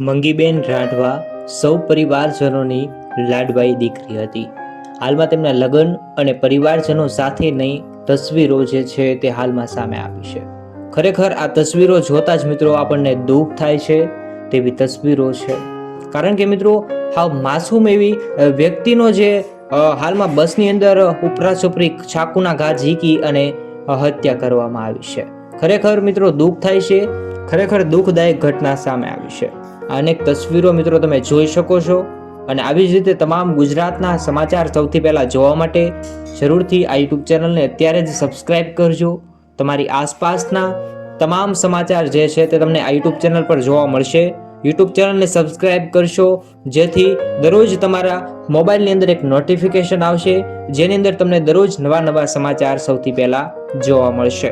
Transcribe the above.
મંગીબેન રાઠવા સૌ પરિવારજનોની લાડવાઈ દીકરી હતી. હાલમાં તેમના લગ્ન અને પરિવારજનો સાથેની તસવીરો જે છે તે હાલમાં સામે આવી છે. ખરેખર આ તસવીરો જોતા જ મિત્રો આપણને દુઃખ થાય છે તેવી તસવીરો છે. કારણ કે મિત્રો હાવ માસૂમ એવી વ્યક્તિનો જે હાલમાં બસની અંદર ઉપરાસુપરી ચાકુના ઘા ઝીકી અને હત્યા કરવામાં આવી છે. ખરેખર મિત્રો દુઃખ થાય છે. ખરેખર દુઃખદાયક ઘટના સામે આવી છે. અનેક તસવીરો મિત્રો તમે જોઈ શકો છો અને આવી જ રીતે તમામ ગુજરાતના સમાચાર સૌથી પહેલા જોવા માટે જરૂરથી આ યુટ્યુબ ચેનલને અત્યારે જ સબસ્ક્રાઇબ કરજો. તમારી આસપાસના તમામ સમાચાર જે છે તે તમને આ યુટ્યુબ ચેનલ પર જોવા મળશે. યુટ્યુબ ચેનલને સબસ્ક્રાઇબ કરશો જેથી દરરોજ તમારા મોબાઈલની અંદર એક નોટિફિકેશન આવશે જેની અંદર તમને દરરોજ નવા સમાચાર સૌથી પહેલા જોવા મળશે.